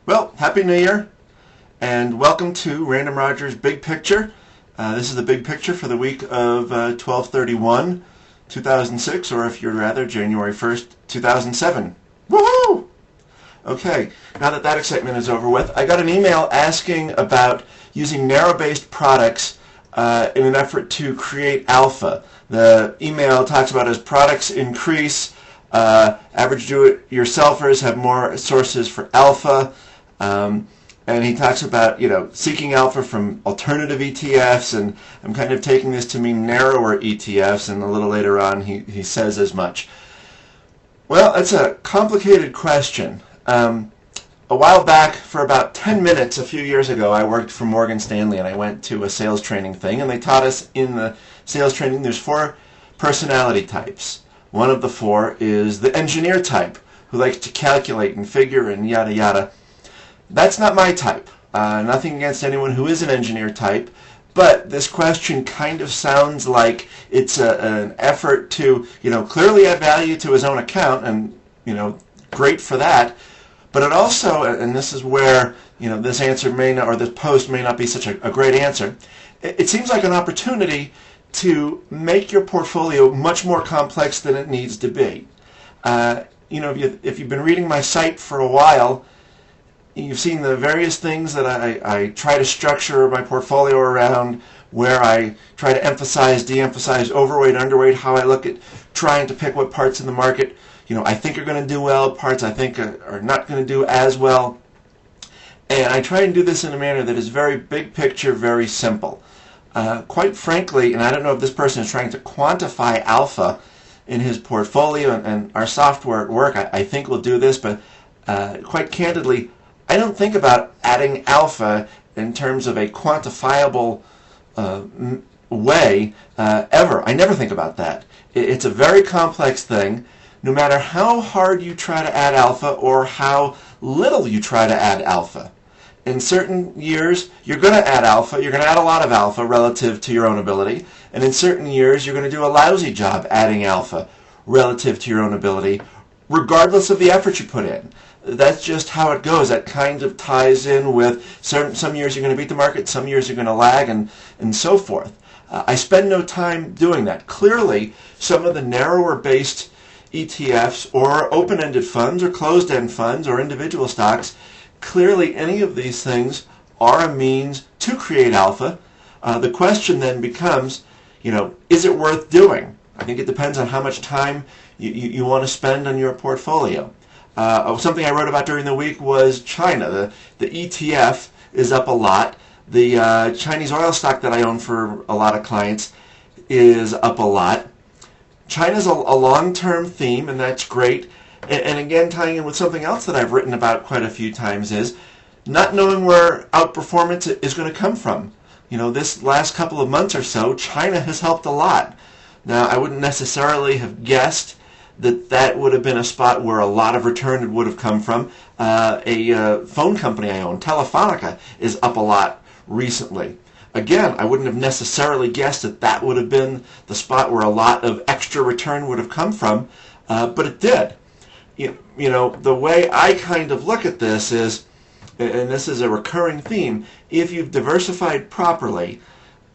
Well, Happy New Year, and welcome to Random Rogers Big Picture. This is the big picture for the week of 12/31/2006, or if you'd rather, January 1st, 2007. Woohoo! Okay, now that that excitement is over with, I got an email asking about using narrow-based products in an effort to create alpha. The email talks about as products increase, average do-it-yourselfers have more sources for alpha. And he talks about, seeking alpha from alternative ETFs, and I'm kind of taking this to mean narrower ETFs, and a little later on he says as much. Well, that's a complicated question. A while back, for about 10 minutes a few years ago, I worked for Morgan Stanley, and I went to a sales training thing, and they taught us in the sales training there's 4 personality types. One of the 4 is the engineer type, who likes to calculate and figure and yada yada. That's not my type. Nothing against anyone who is an engineer type, but this question kind of sounds like it's an effort to, clearly add value to his own account, and, great for that. But it also, and this is where, this answer may not, or this post may not be such a great answer, it seems like an opportunity to make your portfolio much more complex than it needs to be. If you've been reading my site for a while, you've seen the various things that I try to structure my portfolio around, where I try to emphasize, de-emphasize, overweight, underweight, how I look at trying to pick what parts in the market, I think are going to do well, parts I think are not going to do as well. And I try and do this in a manner that is very big picture, very simple. Quite frankly, and I don't know if this person is trying to quantify alpha in his portfolio, and our software at work I think will do this, but quite candidly, I don't think about adding alpha in terms of a quantifiable way ever. I never think about that. It's a very complex thing. No matter how hard you try to add alpha or how little you try to add alpha. In certain years, you're going to add alpha. You're going to add a lot of alpha relative to your own ability. And in certain years, you're going to do a lousy job adding alpha relative to your own ability, regardless of the effort you put in. That's just how it goes. That kind of ties in with some years you're going to beat the market, some years you're going to lag, and so forth. I spend no time doing that. Clearly, some of the narrower-based ETFs or open-ended funds or closed-end funds or individual stocks, clearly any of these things are a means to create alpha. The question then becomes, is it worth doing? I think it depends on how much time you want to spend on your portfolio. Something I wrote about during the week was China. The ETF is up a lot. The Chinese oil stock that I own for a lot of clients is up a lot. China's a long-term theme, and that's great. And again, tying in with something else that I've written about quite a few times is not knowing where outperformance is going to come from. This last couple of months or so, China has helped a lot. Now, I wouldn't necessarily have guessed that would have been a spot where a lot of return would have come from. A phone company I own, Telefonica, is up a lot recently. Again, I wouldn't have necessarily guessed that would have been the spot where a lot of extra return would have come from, but it did. The way I kind of look at this is, and this is a recurring theme, if you've diversified properly,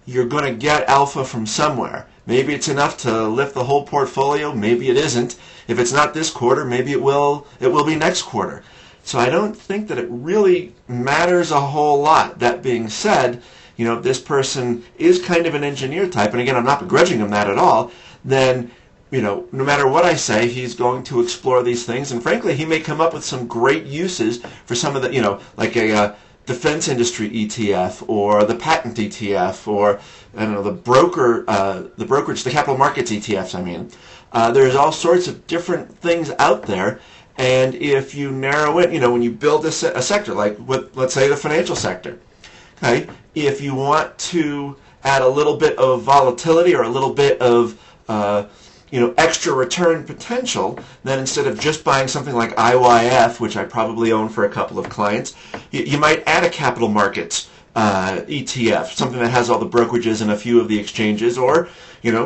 you're going to get alpha from somewhere. Maybe it's enough to lift the whole portfolio, maybe it isn't. If it's not this quarter, maybe it will be next quarter. So I don't think that it really matters a whole lot. That being said, if this person is kind of an engineer type, and again, I'm not begrudging him that at all, then, no matter what I say, he's going to explore these things, and frankly, he may come up with some great uses for some of the, like a defense industry ETF, or the patent ETF, or, I don't know, the brokerage, the capital markets ETFs, I mean. There's all sorts of different things out there, and if you narrow it, when you build a sector, like, let's say the financial sector, okay, if you want to add a little bit of volatility or a little bit of extra return potential, then instead of just buying something like IYF, which I probably own for a couple of clients, you might add a capital markets ETF, something that has all the brokerages and a few of the exchanges, or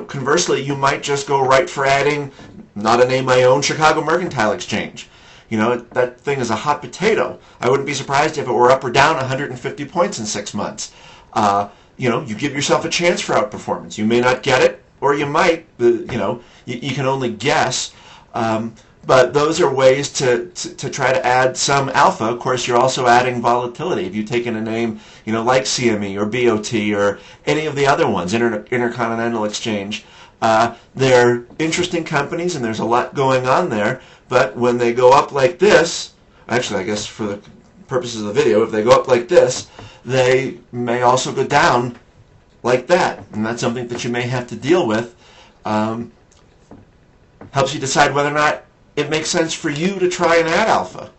conversely, you might just go right for adding, not a name I own, Chicago Mercantile Exchange. You know, that thing is a hot potato. I wouldn't be surprised if it were up or down 150 points in 6 months. You know, you give yourself a chance for outperformance. You may not get it, or you might. You know, you can only guess. But those are ways to try to add some alpha. Of course, you're also adding volatility. If you've taken a name, you know, like CME or BOT or any of the other ones, Intercontinental Exchange, they're interesting companies and there's a lot going on there. But when they go up like this, actually, I guess for the purposes of the video, if they go up like this, they may also go down like that. And that's something that you may have to deal with. Helps you decide whether or not it makes sense for you to try and add alpha.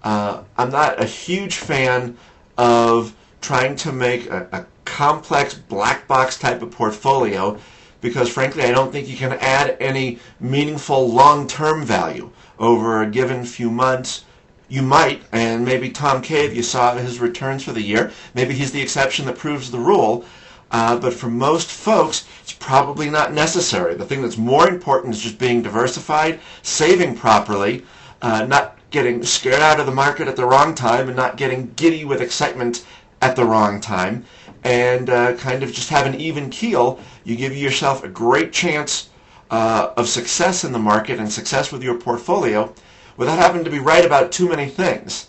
I'm not a huge fan of trying to make a complex black box type of portfolio because frankly I don't think you can add any meaningful long-term value over a given few months. You might, and maybe Tom Cave, you saw his returns for the year, maybe he's the exception that proves the rule. But for most folks, it's probably not necessary. The thing that's more important is just being diversified, saving properly, not getting scared out of the market at the wrong time, and not getting giddy with excitement at the wrong time, and kind of just have an even keel. You give yourself a great chance of success in the market and success with your portfolio without having to be right about too many things.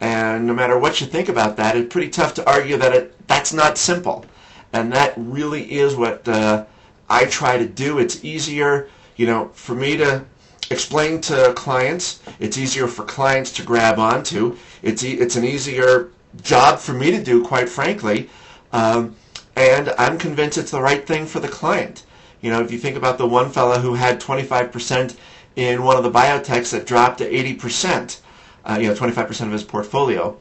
And no matter what you think about that, it's pretty tough to argue that that's not simple. And that really is what I try to do. It's easier, you know, for me to explain to clients. It's easier for clients to grab onto. It's an easier job for me to do, quite frankly. And I'm convinced it's the right thing for the client. You know, if you think about the one fellow who had 25% in one of the biotechs that dropped to 80%, 25% of his portfolio.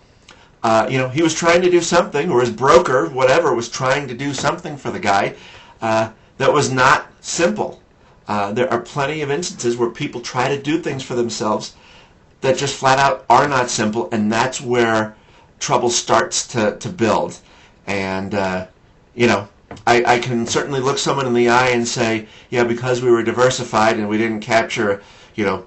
You know, he was trying to do something, or his broker, whatever, was trying to do something for the guy that was not simple. There are plenty of instances where people try to do things for themselves that just flat out are not simple, and that's where trouble starts to build. And, you know, I can certainly look someone in the eye and say, yeah, because we were diversified and we didn't capture, you know,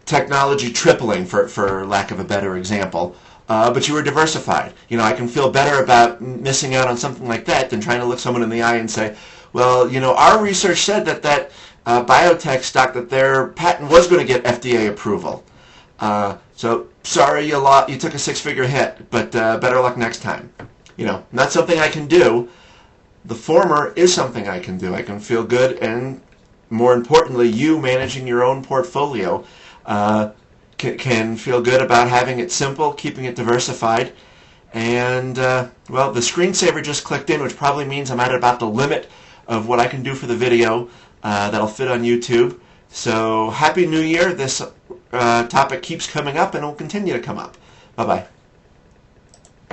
technology tripling, for lack of a better example, but you were diversified. You know, I can feel better about missing out on something like that than trying to look someone in the eye and say, well, you know, our research said that biotech stock, that their patent was going to get FDA approval. So sorry you took a six-figure hit, but better luck next time. You know, not something I can do. The former is something I can do. I can feel good, and more importantly, you managing your own portfolio can feel good about having it simple, keeping it diversified. And, well, the screensaver just clicked in, which probably means I'm at about the limit of what I can do for the video that'll fit on YouTube. So, Happy New Year. This topic keeps coming up and will continue to come up. Bye-bye.